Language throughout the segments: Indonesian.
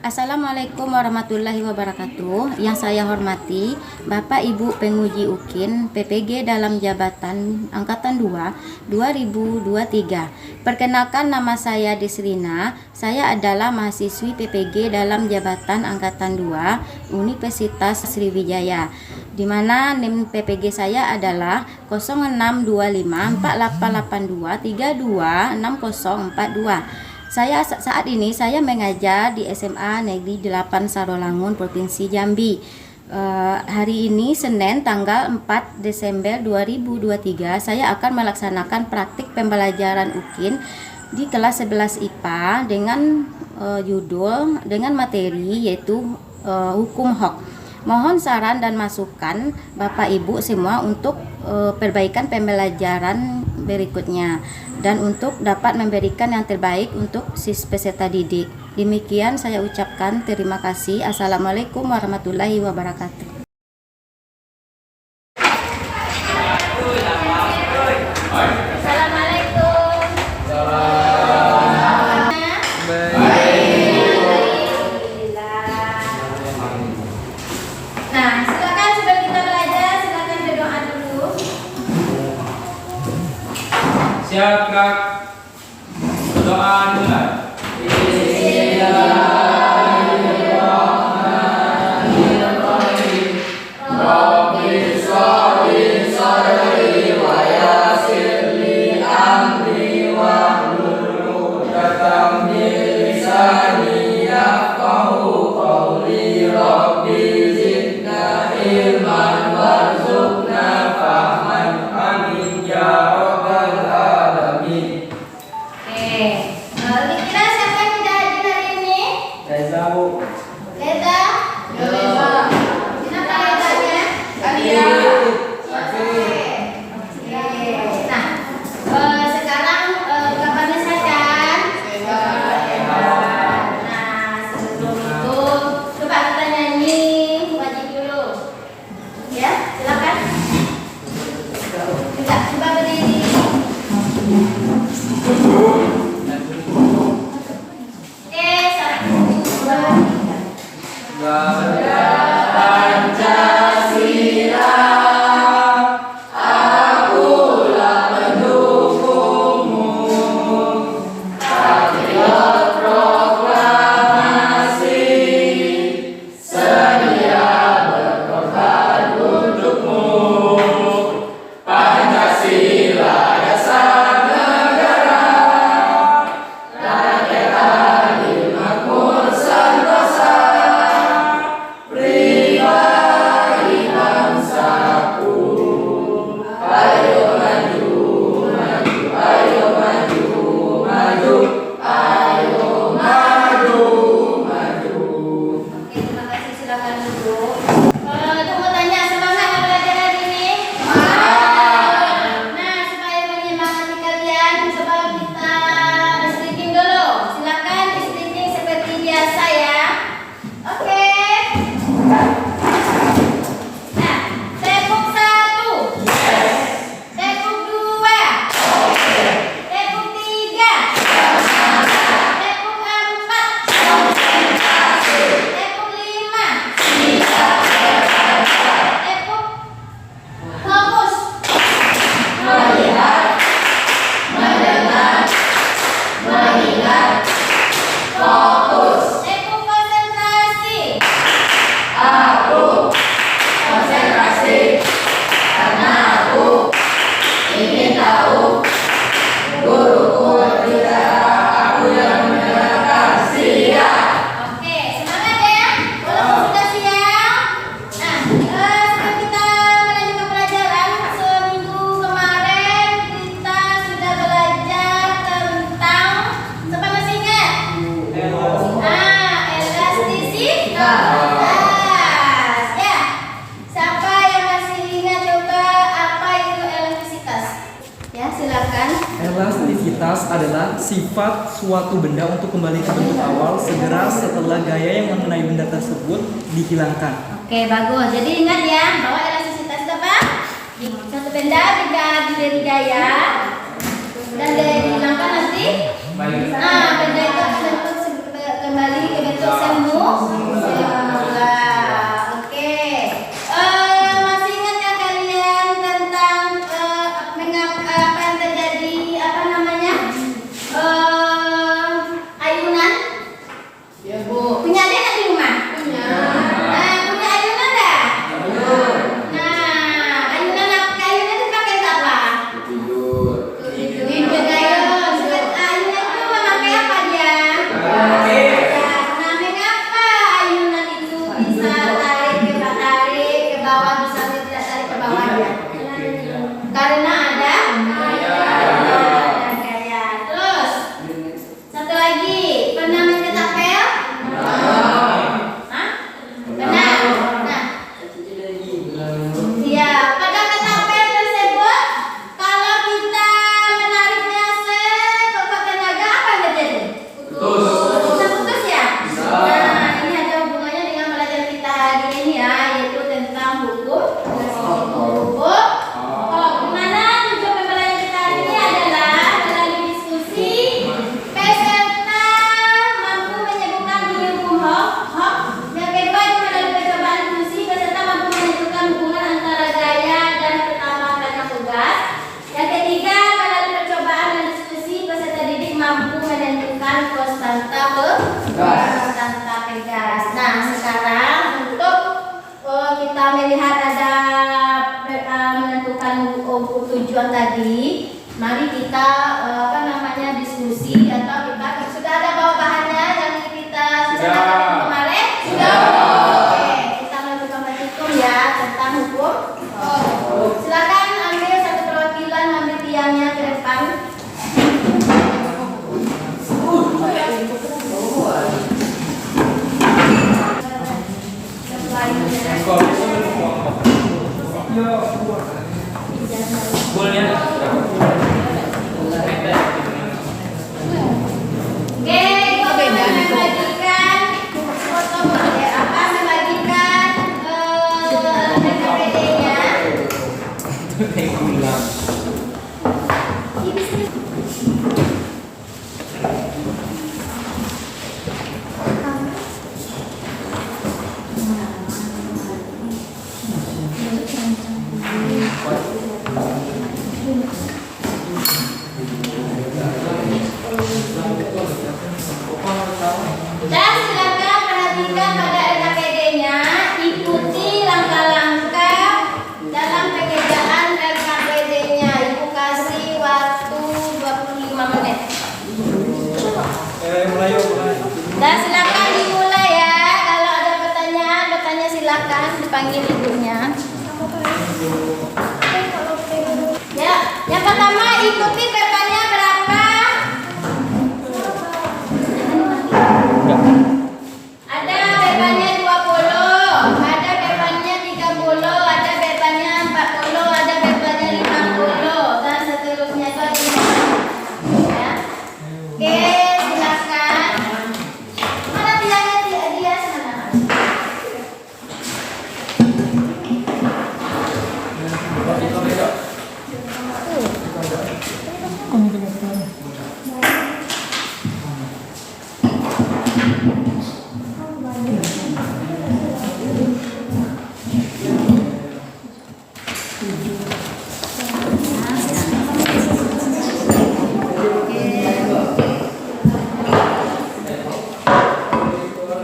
Assalamualaikum warahmatullahi wabarakatuh. Yang saya hormati Bapak Ibu Penguji UKIN PPG dalam jabatan Angkatan 2 2023. Perkenalkan, nama saya Desrina. Saya adalah mahasiswi PPG dalam jabatan Angkatan 2 Universitas Sriwijaya, di mana NIM PPG saya adalah 06254882326042. Saat ini saya mengajar di SMA Negeri 8 Sarolangun, Provinsi Jambi. Hari ini Senin tanggal 4 Desember 2023 saya akan melaksanakan praktik pembelajaran UKIN di kelas 11 IPA dengan materi yaitu hukum HOK. Mohon saran dan masukan Bapak Ibu semua untuk perbaikan pembelajaran berikutnya dan untuk dapat memberikan yang terbaik untuk peserta didik. Demikian saya ucapkan terima kasih. Assalamualaikum warahmatullahi wabarakatuh. Siap, Kak. Berdoa mulai. Elastisitas adalah sifat suatu benda untuk kembali ke bentuk awal segera setelah gaya yang mengenai benda tersebut dihilangkan. Oke, bagus. Jadi ingat ya bahwa elastisitas itu apa? Satu benda diberi gaya dan gaya dihilangkan nanti. Nah, benda itu akan kembali ke bentuk semu pada LKPD-nya ikuti langkah-langkah dalam pengerjaan LKPD-nya. Ibu kasih waktu 25 menit. Mulai yuk, mulai. Dan silakan dimulai ya. Kalau ada pertanyaan, bertanya silakan dipanggil ibunya. Ya, yang pertama ikuti bebannya berapa? Ada bebannya 20, ada bebannya 30, ada bebannya 40, ada bebannya 50 dan seterusnya itu ada ya. Oke, silakan. Mana tiangnya dia sana?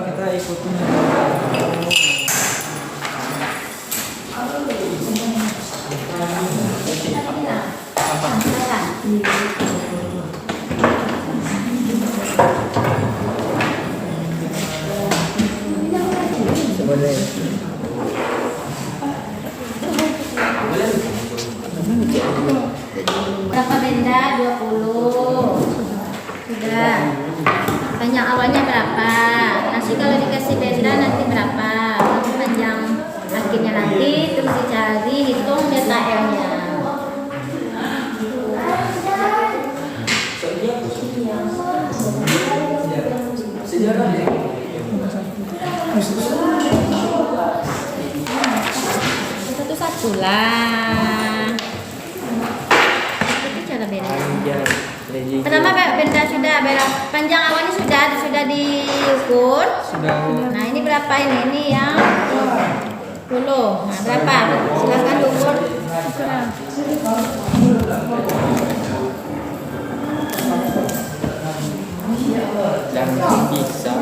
Kita ikutin. Berapa benda? 20. Sudah. Panjang awalnya berapa? Nanti kalau dikasih benda nanti berapa? Nanti panjang akhirnya nanti terus dicari hitung DKM-nya. Satu-satu lah. Itu cara beda. Pertama benda sudah panjang awalnya sudah diukur. Sudah. Nah ini berapa ini? Ini yang 10. Nah berapa? Silakan diukur. Jangan bisa.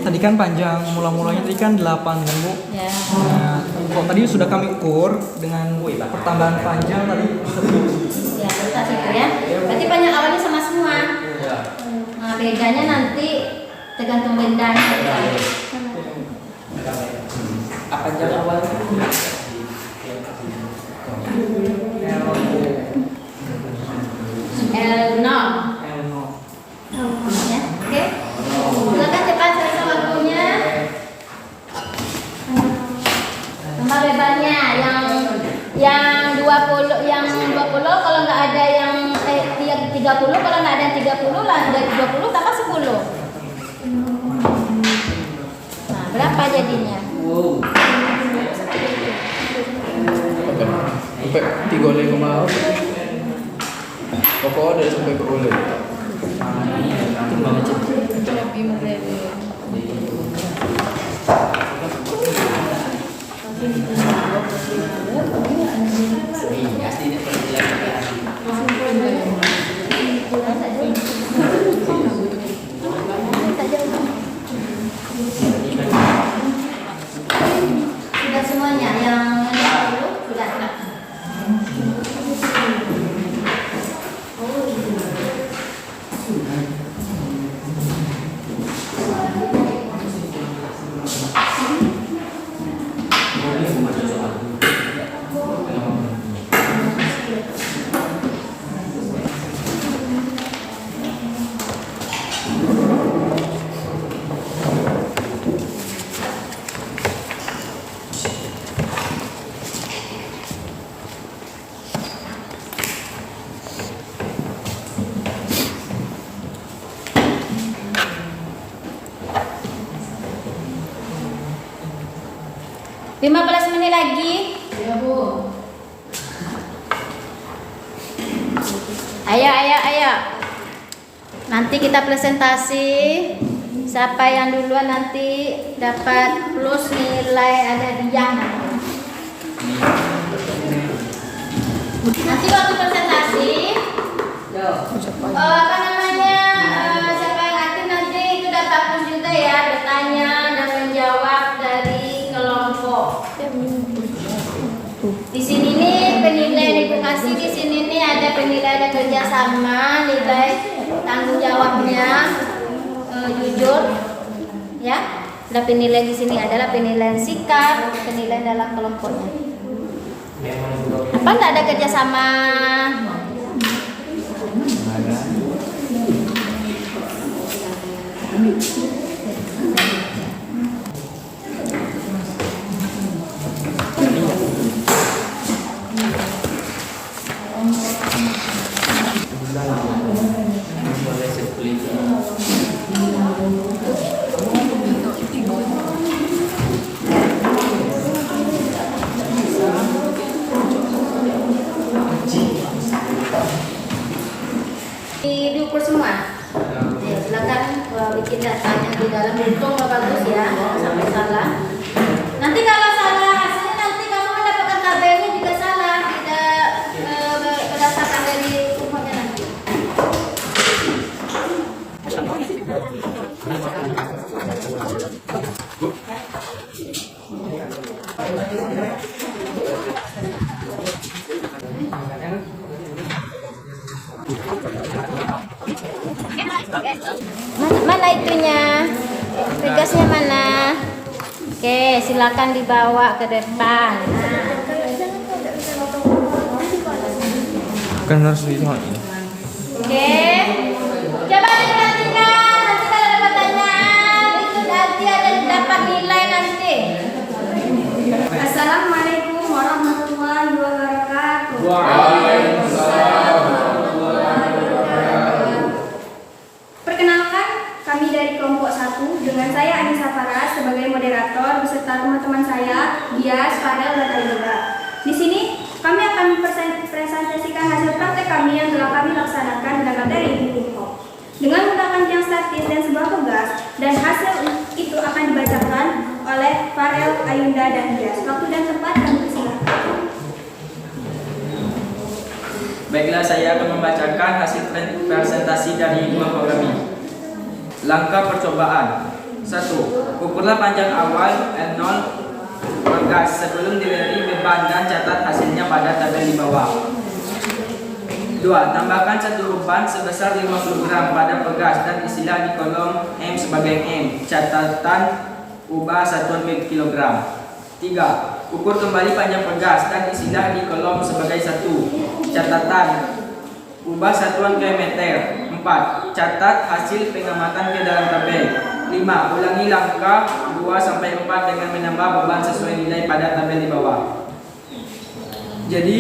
Tadi kan panjang mula-mulanya tadi kan 8 kan Bu? Ya. Nah, kok tadi sudah kami ukur dengan pertambahan panjang tadi 10. Ya kertas itu ya. Berarti panjang awalnya sama semua. Nah bedanya nanti tergantung bendanya. Apa jangan awalnya? L0. Ya, oke. Silakan cepat selesai waktunya. Tambah bebannya yang 20 kalau nggak ada yang 30 kalau nggak ada yang 30 lah dari 20 tambah 10. Nah, berapa jadinya? Sampai 3 ke mau. Pokoknya ada sampai ke oleh. Sudah semuanya yang 20 sudah. Lima 15 menit lagi. Ya, Bu. Ayo. Nanti kita presentasi. Siapa yang duluan nanti dapat plus nilai ada dia nanti. Nanti waktu presentasi nilai ada kerjasama, nilai tanggung jawabnya jujur, ya. Ada penilaian di sini adalah penilaian sikap, penilaian dalam kelompoknya. Apa enggak ada kerjasama? Mulai sekulit. Diukur semua. Ya, silakan bikin datanya di dalam hitung bagus ya, jangan sampai salah. Nanti kalau salah hasilnya nanti kamu mendapatkan tabelnya juga salah, tidak berdasarkan dari umurnya nanti. Mana itunya? Tugasnya mana? Oke, silakan dibawa ke depan. Kan harus dilihat ini. Oke. Coba diperhatikan. Nanti kalau ada pertanyaan, itu nanti ada dapat nilai nanti. Assalamualaikum warahmatullahi wabarakatuh. Perkenalkan, kami dari kelompok 1 dengan saya Anissa Farah sebagai moderator beserta teman-teman saya Dias, Farel, dan Ayunda. Di sini kami akan presentasikan hasil praktek kami yang telah kami laksanakan dengan materi hip hop dengan menggunakan tiang statis dan sebuah tugas, dan hasil itu akan dibacakan oleh Farel, Ayunda, dan Dias. Waktu dan tempat kami persilakan. Baiklah, saya akan membacakan hasil presentasi dari kelompok kami. Langkah percobaan. 1. Ukurlah panjang awal L0 bergas sebelum diberi beban dan catat hasilnya pada tabel di bawah. 2. Tambahkan satu beban sebesar 50 gram pada pegas dan isilah di kolom M sebagai M. Catatan ubah satuan per kilogram. 3. Ukur kembali panjang pegas dan isilah di kolom sebagai 1. Catatan ubah satuan ke meter. 4. Catat hasil pengamatan ke dalam tabel. 5. Ulangi langkah 2-4 dengan menambah beban sesuai nilai pada tabel di bawah. Jadi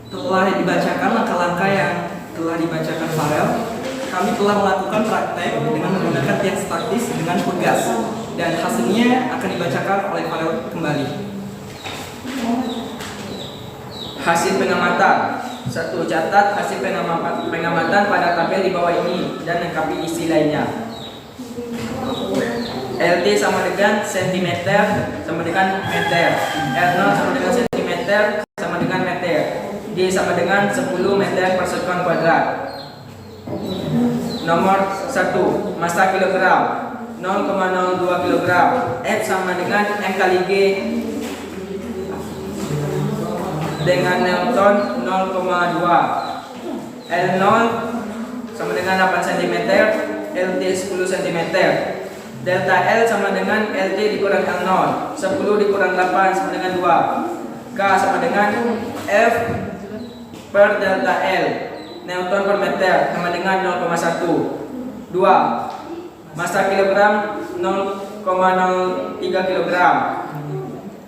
telah dibacakan langkah-langkah yang telah dibacakan Farel, kami telah melakukan praktek dengan menggunakan tiang statis dengan pegas, dan hasilnya akan dibacakan oleh Farel kembali. Hasil pengamatan. 1. Catat hasil pengamatan pada tabel di bawah ini dan lengkapi isi lainnya. LT sama dengan sentimeter sama dengan meter. L0 sama dengan sentimeter sama dengan meter. D sama dengan 10 meter per sekuan kuadrat. Nomor 1. Massa kilogram 0,02 kilogram. F sama dengan M kali G dengan Newton 0,2. L0 sama dengan 8 cm, LT 10 cm. Delta L sama dengan LT dikurang L0. 10 dikurang 8 sama dengan 2. K sama dengan F per delta L, Newton per meter, sama dengan 0,1. 2. Massa kilogram 0,03 kilogram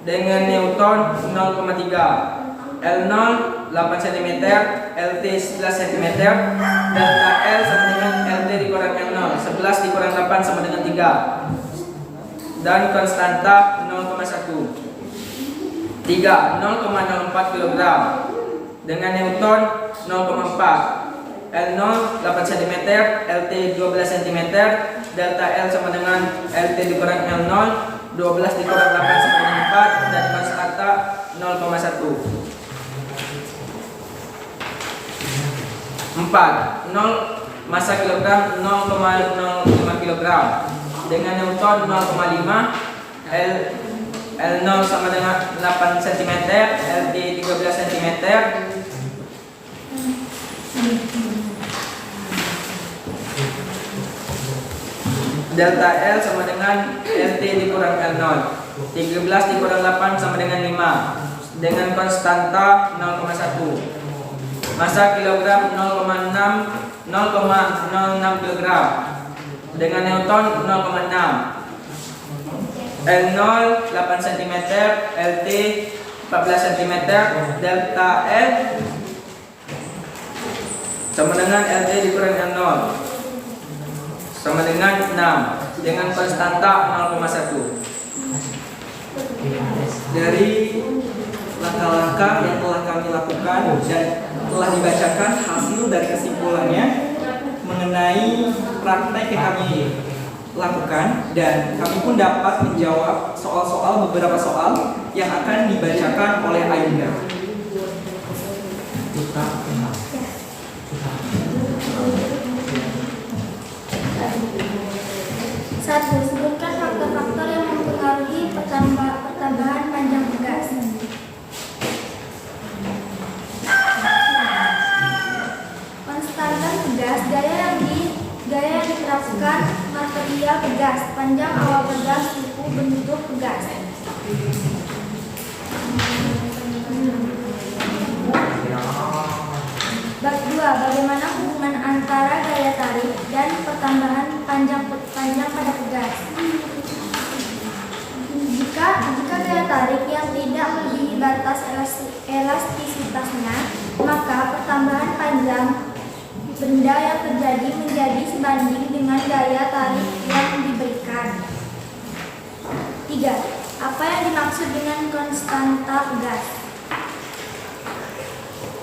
dengan Newton 0,3. L0 8 cm, LT 11 cm, delta L sama dengan LT dikurang L0, 11 dikurang 8 sama dengan 3, dan konstanta 0,1. 3. 0,04 kg dengan Newton 0,4. L0 8 cm, LT 12 cm, delta L sama dengan LT dikurang L0, 12 dikurang 8 sama dengan 4, dan konstanta 0,1. 4. 0 massa kilogram 0,05 kg dengan Newton 0,5. L0 sama dengan 8 cm, LT 13 cm, Delta L sama dengan LT dikurang L0. 13 dikurang 8 sama dengan 5. Dengan konstanta 0,1. Massa kilogram 0,06 kg. Dengan Newton 0,6. L0 8 cm, LT 14 cm, delta L sama dengan LT dikurang L0 sama dengan 6 dengan konstanta 0,1. Dari langkah-langkah yang telah kami lakukan dan telah dibacakan hasil dari kesimpulannya mengenai praktek yang kami lakukan, dan kami pun dapat menjawab beberapa soal yang akan dibacakan oleh Ayunda. Satu, sebutkan faktor-faktor yang mempengaruhi pertambahan panjang pegas. Konstanta pegas, gaya yang diterapkan, material pegas, panjang awal pegas, suku bentuk pegas. Bab 2. Bagaimana hubungan antara gaya tarik dan pertambahan panjang pada pegas? Jika gaya tarik yang tidak melebihi batas elastisitasnya, maka pertambahan panjang benda yang terjadi menjadi sebanding dengan gaya tarik yang diberikan. 3. Apa yang dimaksud dengan konstanta pegas?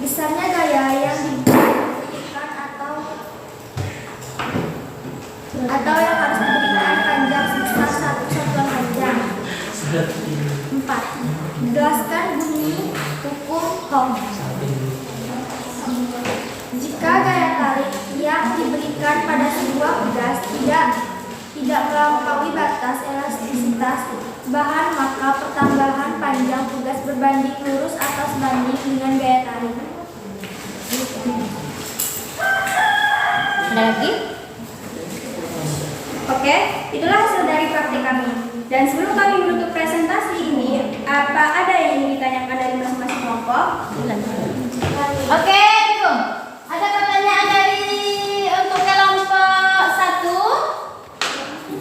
Besarnya gaya yang diberikan atau yang harus diberikan panjang sebesar satu satuan panjang. 4. Jelaskan bunyi hukum Ohm. Jika gaya tarik yang diberikan pada sebuah pegas tidak melampaui batas elastisitas bahan, maka pertambahan panjang pegas berbanding lurus atau sebanding dengan gaya tarik. Ada lagi? Oke, itulah hasil dari praktik kami. Dan sebelum kami menutup presentasi ini, apa ada yang ingin ditanyakan dari masing-masing kelompok? Oke, itu. Ada pertanyaan untuk kelompok 1?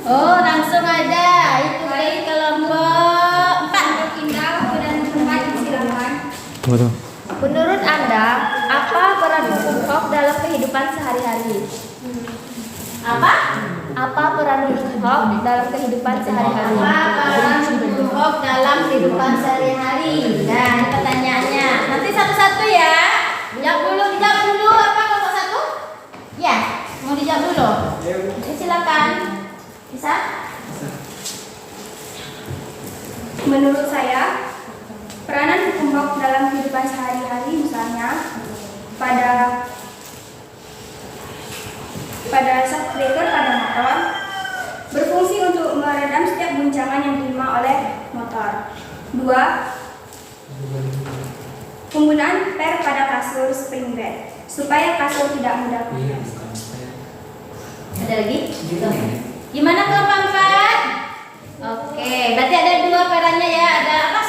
Oh, langsung ada. Itu dari kelompok 4. Indah, dan tempat silakan. Menurut Anda, apa peran hukum Ohm dalam kehidupan sehari-hari? Apa? Apa peran hukum Ohm dalam kehidupan sehari-hari? Apa peran hukum Ohm dalam kehidupan sehari-hari? Dan pertanyaannya nanti satu-satu ya. Dijawab dulu apa kelompok 1? Ya, mau dijawab dulu. Silakan. Bisa? Menurut saya, peranan hukum Ohm dalam kehidupan sehari-hari misalnya pada shock breaker pada motor berfungsi untuk meredam setiap guncangan yang diterima oleh motor. 2. Penggunaan per pada kasur spring bed supaya kasur tidak mudah kempes. Ada lagi? Gimana kelompok 4? Oke, berarti ada 2 perannya ya. Ada apa?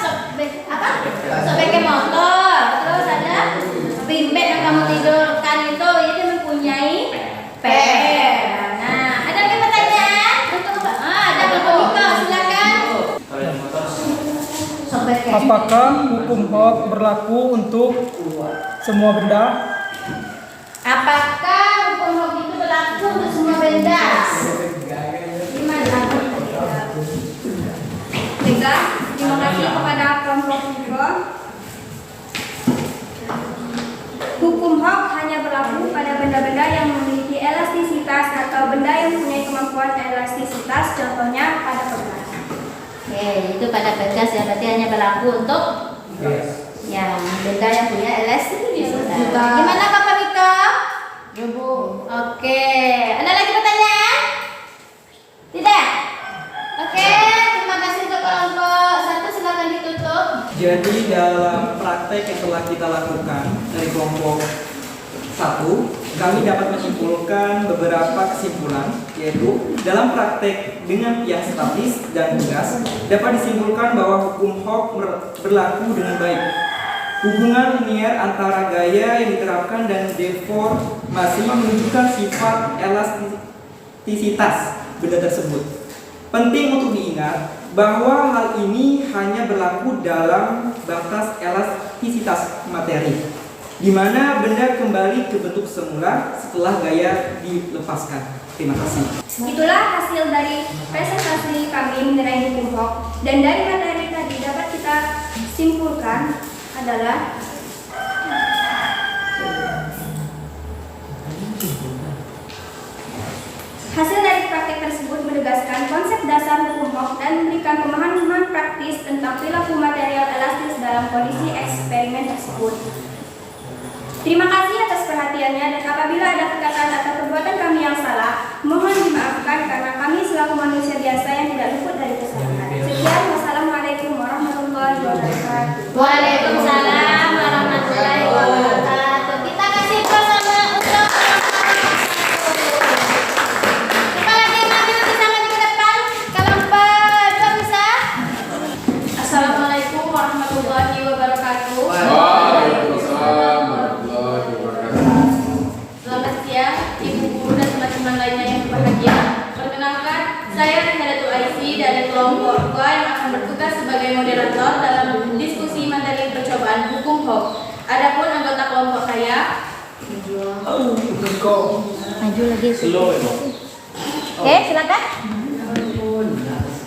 Shock breaker motor. Terus ada spring bed yang kamu tidurkan itu mempunyai per. Nah, ada lagi pertanyaan? Ada kelompok Niko, silakan. Shock breaker. Apakah hukum Ohm berlaku untuk semua benda? Apakah hukum Ohm itu berlaku untuk semua benda? Gimana? Baiklah, terima kasih kepada kelompok Niko. Hukum Ohm hanya berlaku pada benda-benda yang memiliki elastisitas atau benda yang mempunyai kemampuan elastisitas, contohnya pada pegas. Oke, itu pada pegas ya, berarti hanya berlaku untuk yang benda yang punya elastisitas. Gimana Kakak Mika? Oke, ada lagi pertanyaan? Tidak? Oke, terima kasih untuk kelompok 1, silakan ditutup. Jadi dalam praktek yang telah kita lakukan dari kelompok 1, kami dapat menyimpulkan beberapa kesimpulan, yaitu dalam praktek dengan tiang statis dan tugas dapat disimpulkan bahwa hukum Hooke berlaku dengan baik. Hubungan linier antara gaya yang diterapkan dan deformasi menunjukkan sifat elastisitas benda tersebut. Penting untuk diingat bahwa hal ini hanya berlaku dalam batas elastisitas materi, di mana benda kembali ke bentuk semula setelah gaya dilepaskan. Terima kasih. Itulah hasil dari presentasi kami mengenai hukum Hooke, dan dari materi tadi dapat kita simpulkan adalah hasil dari praktek tersebut menegaskan konsep dasar hukum Hooke dan memberikan pemahaman praktis tentang perilaku material elastis dalam kondisi eksperimen tersebut. Terima kasih atas perhatiannya, dan apabila ada perkataan atau perbuatan kami yang salah, mohon dimaafkan karena kami selaku manusia biasa yang tidak luput dari kesalahan. Sekian, wassalamualaikum warahmatullahi wabarakatuh. Waalaikumsalam warahmatullahi wabarakatuh. Kita kasih bersama untuk siapa lagi yang maju bisa maju ke depan? Kalau berdua bisa. Assalamualaikum warahmatullahi wabarakatuh. Waalaikumsalam warahmatullahi wabarakatuh. Selamat siang, ibu guru dan teman-teman lainnya yang berbahagia. Perkenalkan, saya Hadatul Aisy dari kelompok 2 yang akan bertugas sebagai moderator dalam diskusi materi percobaan hukum Hooke. Adapun anggota kelompok saya, Maju lagi. Slow emang. Silakan.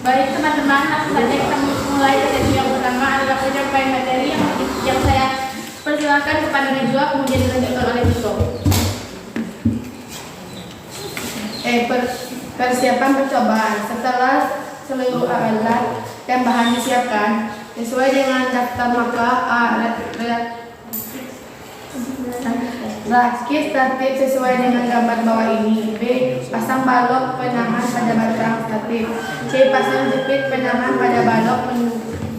baik teman-teman, langsung saja kita mulai ke sesi yang pertama adalah penyampaian materi yang saya persilakan kepada Najwa, kemudian dilanjutkan oleh Tito. Persiapan percobaan. Setelah seluruh alat dan bahan disiapkan sesuai dengan daftar, maka rakit statif sesuai dengan gambar bawah ini. B. Pasang balok penyaman pada batang statif. C. Pasang jepit penyaman pada balok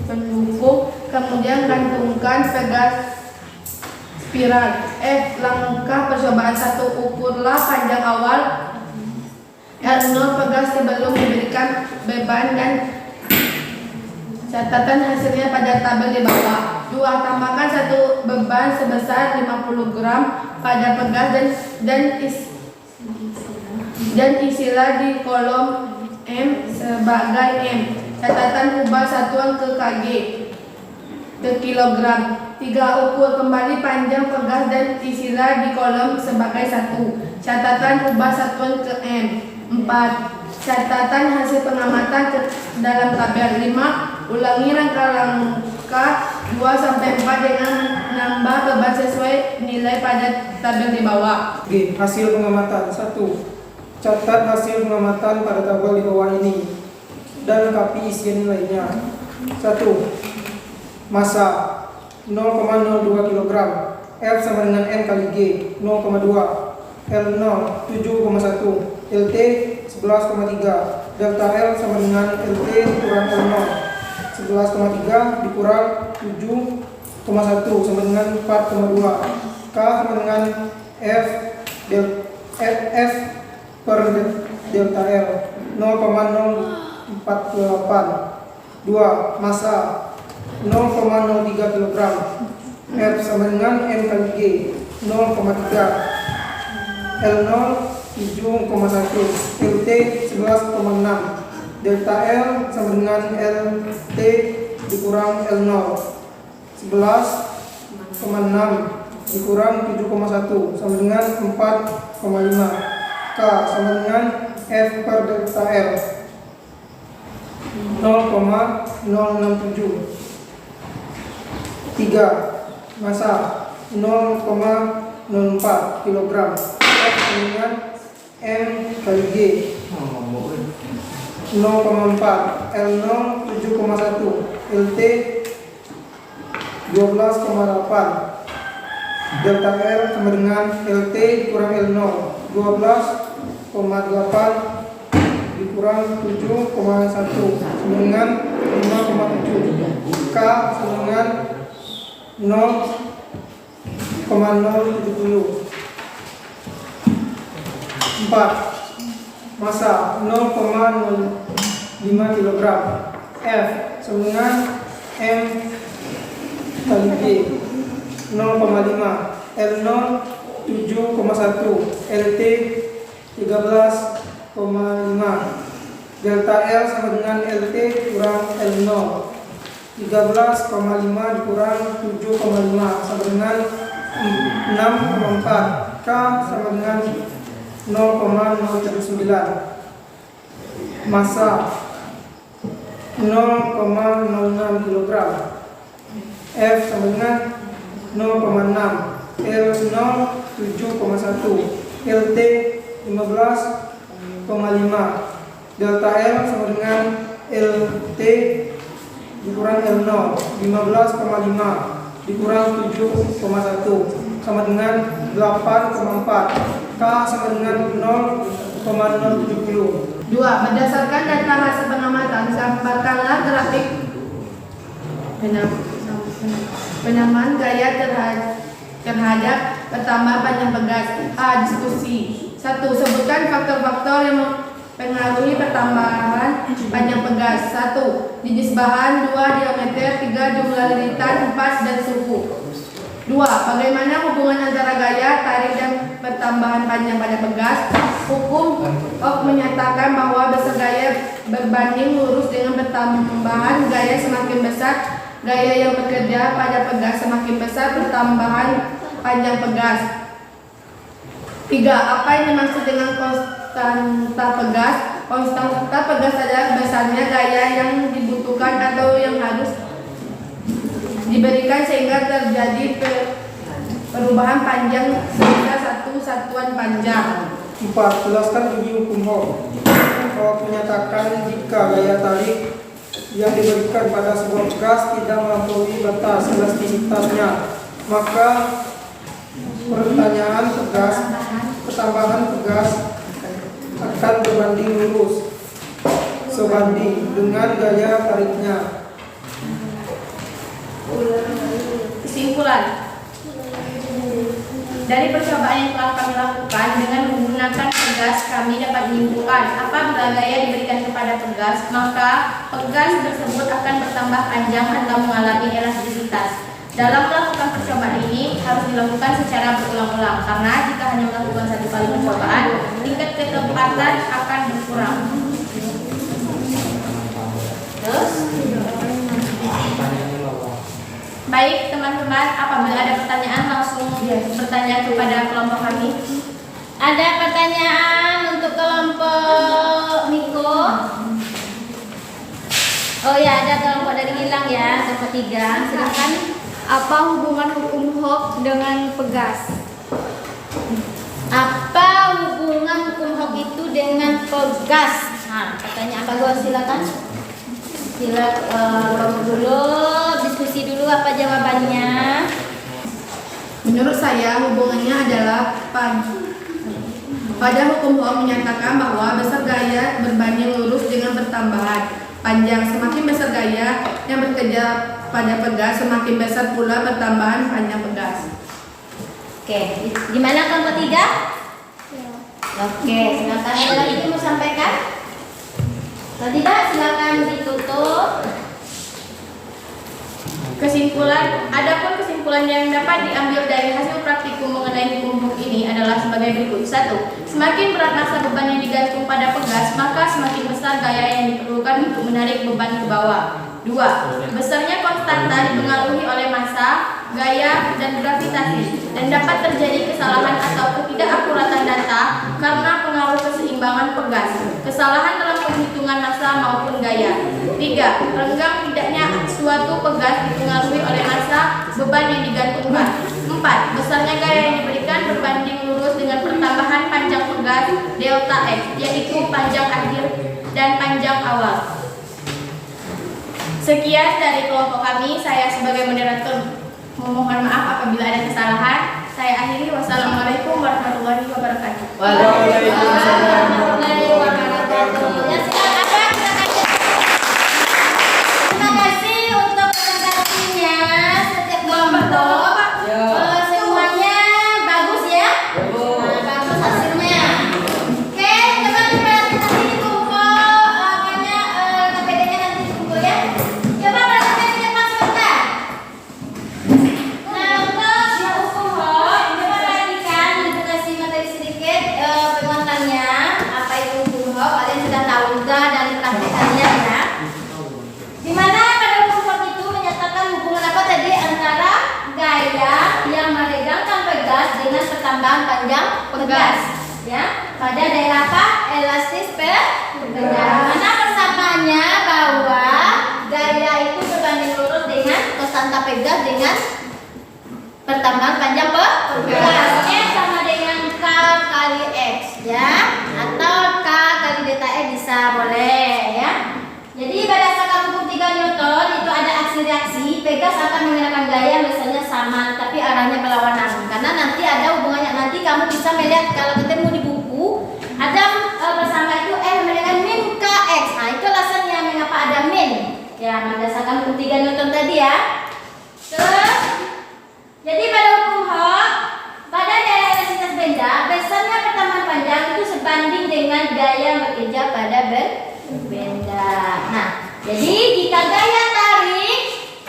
pendukung, kemudian gantungkan pegas spiral. F. Langkah percobaan 1. Ukurlah panjang awal L0 pegas sebelum diberikan beban dan catatan hasilnya pada tabel di bawah. 2. Tambahkan 1 beban sebesar 50 gram pada pegas dan isilah di kolom M sebagai M. Catatan ubah satuan ke kg ke kilogram. 3. Ukur kembali panjang pegas dan isilah di kolom sebagai 1. Catatan ubah satuan ke M. 4. Catatan hasil pengamatan ke dalam tabel. 5. Ulangi rangka 2-4 dengan menambah beban sesuai nilai pada tabel di bawah. G. Hasil pengamatan. 1. Catat hasil pengamatan pada tabel di bawah ini dan lengkapi isian nilainya. 1. Massa 0,02 kg. F sama dengan N kali G 0,2. L0 7,1. LT 11,3. Delta L sama dengan LT kurang L0 11,3 dikurang 7,1 sama dengan 4,2. K sama dengan F per delta L 0,048. 2. Massa 0,03 kg. F sama dengan M kali G 0,3. L0 7,1. LT 11,6. Delta L sama dengan LT dikurang L0 11,6 dikurang 7,1 sama dengan 4,5. K sama dengan F per delta L 0,067. 3. Massa 0,04 kg. F sama dengan M kali G 0,4. L0 7,1. LT 12,8. Delta L sama dengan LT kurang L0 12,8 dikurang 7,1 sama dengan 5,7. K sama dengan 0,070. 4. Massa 0,05 kg. F sama dengan M kali G 0,5. L0 7,1. LT 13,5. Delta L sama dengan LT kurang L0 13,5 dikurang 7,5 sama dengan 6,4. K sama dengan 0,079. Massa 0,06 kg. F sama dengan 0,6. L0 7,1. LT 15,5. Delta L sama dengan LT dikurang L0 15,5 dikurang 7,1 sama dengan 8,4. K sama dengan 0,070. 2. Berdasarkan data hasil pengamatan, gambarkanlah grafik penamaan gaya terhadap pertambahan panjang pegas. A. Diskusi. 1. Sebutkan faktor-faktor yang mempengaruhi pertambahan panjang pegas. 1. Jenis bahan. 2. Diameter. 3. Jumlah liritan. 4. Dan suhu. 2. Bagaimana hubungan antara gaya tarik dan pertambahan panjang pada pegas? Hukum Ock menyatakan bahwa besar gaya berbanding lurus dengan pertambahan gaya semakin besar gaya yang bekerja pada pegas semakin besar pertambahan panjang pegas. 3. Apa yang dimaksud dengan konstanta pegas? Konstanta pegas adalah besarnya gaya yang dibutuhkan atau yang harus diberikan sehingga terjadi perubahan panjang sebesar satu satuan panjang. 4. Jelaskan bunyi hukum Ock. Ock menyatakan jika gaya tarik yang diberikan pada sebuah gas tidak melampaui batas elastisitasnya, maka pertambahan pegas akan berbanding lurus sebanding dengan gaya tariknya. Kesimpulan dari percobaan yang telah kami lakukan dengan menggunakan pegas, kami dapat menyimpulkan apabila gaya diberikan kepada pegas, maka pegas tersebut akan bertambah panjang atau mengalami elastisitas. Dalam melakukan percobaan ini harus dilakukan secara berulang-ulang karena jika hanya melakukan satu kali percobaan, tingkat ketepatan akan berkurang. Terus, baik teman-teman, apabila ada pertanyaan langsung bertanya kepada kelompok kami. Ada pertanyaan untuk kelompok Miko? Oh ya, ada kelompok dari Gilang ya, kelompok 3. Silakan. Apa hubungan hukum Ock dengan pegas? Apa hubungan hukum Ock itu dengan pegas? Nah, pertanyaan bagus, silakan. Kelompok dulu, diskusi dulu apa jawabannya. Menurut saya hubungannya adalah pada hukum Ock menyatakan bahwa besar gaya berbanding lurus dengan pertambahan panjang. Semakin besar gaya yang bekerja pada pegas, semakin besar pula pertambahan panjang pegas. Oke, gimana kelompok 3? Oke, silakan. Ada lagi yang mau sampaikan? Kalau tidak, silakan ditutup. Kesimpulan, adapun kesimpulan yang dapat diambil dari hasil praktikum mengenai hukum Ock ini adalah sebagai berikut. 1. Semakin berat massa beban yang digantung pada pegas, maka semakin besar gaya yang diperlukan untuk menarik beban ke bawah. 2. Besarnya konstanta dipengaruhi oleh massa, gaya, dan gravitasi, dan dapat terjadi kesalahan atau ketidakakuratan data karena pengaruh keseimbangan pegas, kesalahan dalam penghitungan massa maupun gaya. 3. Renggang tidaknya suatu pegas dipengaruhi oleh massa beban yang digantungkan. 4. Besarnya gaya yang diberikan berbanding lurus dengan pertambahan panjang pegas delta X, yaitu panjang akhir dan panjang awal. Sekian dari kelompok kami. Saya sebagai moderator memohon maaf apabila ada kesalahan. Saya akhiri. Wassalamualaikum warahmatullahi wabarakatuh. Warahmatullahi wabarakatuh. Ya, silakan. Terima kasih untuk presentasinya setiap kelompok. Semuanya bagus ya? Nah, bagus hasilnya. pertambahan panjang pegas. Ya, pada daerah apa? Elastis pegas. Mana persamaannya bahwa gaya itu berbanding lurus dengan konstanta pegas dengan pertambahan panjang pegas. F sama dengan K kali X ya, atau K kali delta E bisa boleh ya. Jadi berdasarkan hukum 3 Newton itu ada aksi reaksi, pegas akan menggunakan gaya misalnya sama tapi arahnya berlawanan. Karena nanti ada hubungannya, nanti kamu bisa melihat kalau ketemu di buku ada bersama itu F dengan min KX. Nah, itu alasannya mengapa ada min. Ya, berdasarkan hukum 3 Newton tadi ya. Terus jadi pada hukum Hooke, pada daerah elastisitas benda, besarnya pertambahan panjang itu sebanding dengan gaya bekerja pada benda. Nah, jadi jika gaya tarik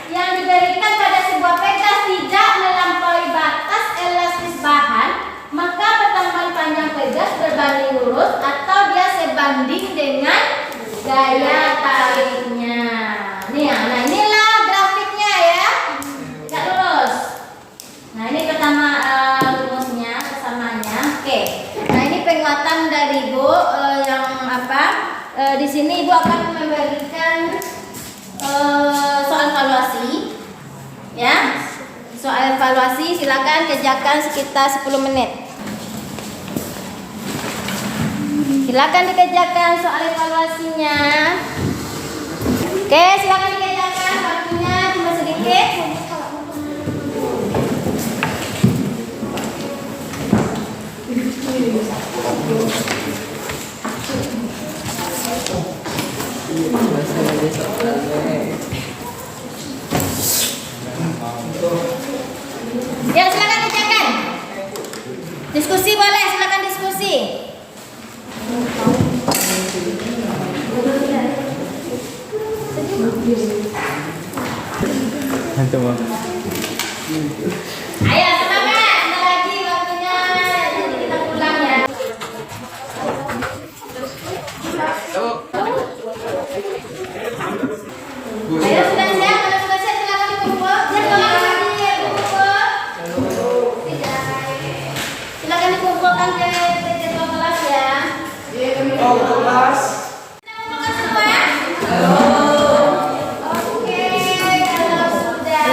yang diberikan pada sebuah pegas tidak melampaui batas elastis bahan, maka pertambahan panjang pegas berbanding lurus atau dia sebanding dengan gaya tariknya. Nih ya, nah inilah grafiknya ya, nggak lurus. Nah ini pertama rumusnya, persamaannya. Oke. Nah ini penguatan dari Ibu yang apa? Di sini Ibu akan memberikan soal evaluasi, ya. Soal evaluasi silakan kerjakan sekitar 10 menit. Silakan dikerjakan soal evaluasinya. Oke, silakan dikerjakan, waktunya cuma sedikit. Ya, silakan kerjakan. Diskusi boleh, silakan diskusi. Hantu mah. Ayo semangat, sebentar lagi waktunya, nanti kita pulang ya. Ayo sudah siap, kalau sudah siap silakan dikumpul. Silakan dikumpulkan ke ketua kelas ya. kelas. Kumpulkan semua. Oke, kalau sudah.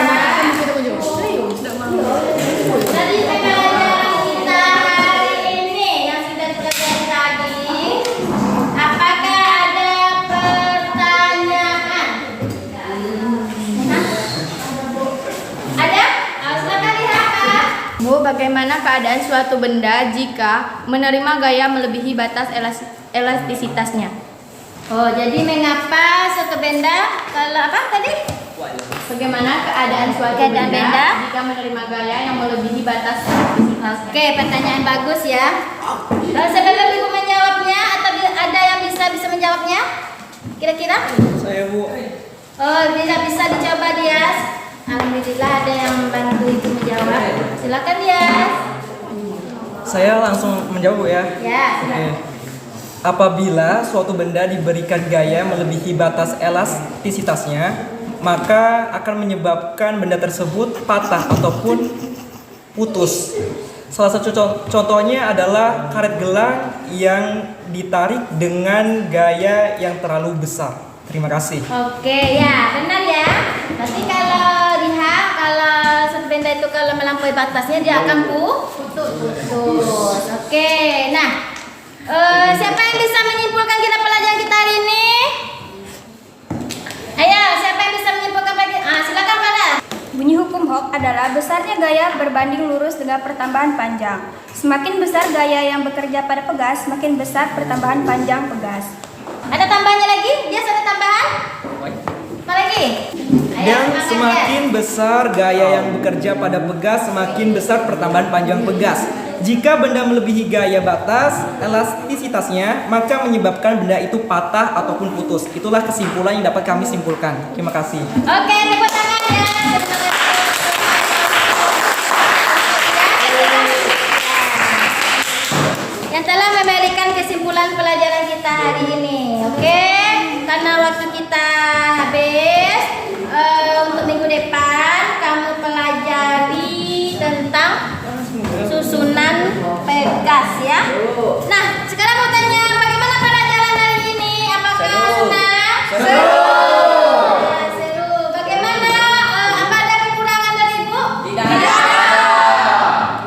Tadi pelajaran kita hari ini yang sudah dipelajari tadi, apakah ada pertanyaan? Ada? Silakan lihat. Bu, bagaimana keadaan suatu benda jika menerima gaya melebihi batas elastisitasnya? Oh, jadi mengapa suatu benda kalau apa tadi? Bagaimana keadaan suatu benda jika menerima gaya yang melebihi batas elastisitasnya? Oke, pertanyaan bagus ya. Sebelum Ibu menjawabnya atau ada yang bisa menjawabnya? Kira-kira? Saya Bu. Oh, bisa dicoba Dias. Alhamdulillah ada yang membantu Ibu menjawab. Silakan Dias. Saya langsung menjawab Bu ya. Ya, silakan. Oke. Apabila suatu benda diberikan gaya melebihi batas elastisitasnya, maka akan menyebabkan benda tersebut patah ataupun putus. Salah satu contohnya adalah karet gelang yang ditarik dengan gaya yang terlalu besar. Terima kasih. Oke, ya benar ya. Berarti kalau lihat kalau suatu benda itu kalau melampaui batasnya dia akan putus. Oke, nah siapa yang bisa menyimpulkan kita pelajaran kita hari ini? Ayo, siapa yang bisa menyimpulkan pelajaran? Silakan Farah. Bunyi hukum Hooke adalah besarnya gaya berbanding lurus dengan pertambahan panjang. Semakin besar gaya yang bekerja pada pegas, semakin besar pertambahan panjang pegas. Ada tambahannya lagi? Dia ada tambahan? Apa lagi? Ayo, Dan semangat, semakin besar gaya yang bekerja pada pegas, semakin besar pertambahan panjang pegas. Jika benda melebihi gaya batas elastisitasnya, maka menyebabkan benda itu patah ataupun putus. Itulah kesimpulan yang dapat kami simpulkan. Terima kasih. Oke, tepuk tangan ya. Yang telah memberikan kesimpulan pelajaran kita hari ini. Oke, karena waktu kita habis, untuk minggu depan kamu pelajari tentang susunan kelas ya. Nah, sekarang mau tanya bagaimana pada jalan hari ini? Apakah senang? Seru. Bagaimana? Apa ada kekurangan dari Ibu? Tidak.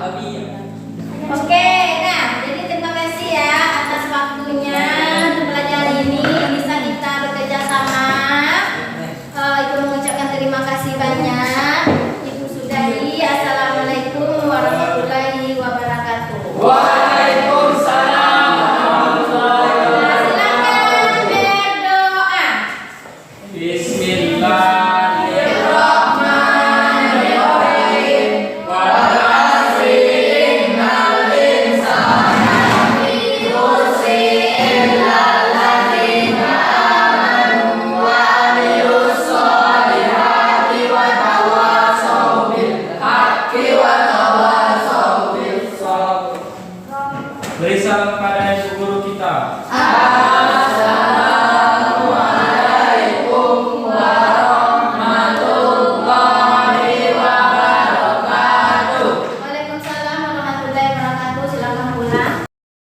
Lebih. Oke, nah jadi terima kasih ya atas waktunya untuk belajar ini. Bisa kita bekerja sama. Ibu mengucapkan terima kasih banyak. Ibu sudahi. Assalamualaikum warahmatullahi wabarakatuh. Waalaikumsalam warahmatullahi wabarakatuh. Silakan berdoa. Bismillahirrahmanirrahim. Wa asri innal insana lafi khusr illa alladziina amanu wa 'amilus sholihati wa tawassaw bil haqqi wa tawassaw bis sabr. Beri salam pada ibu guru kita.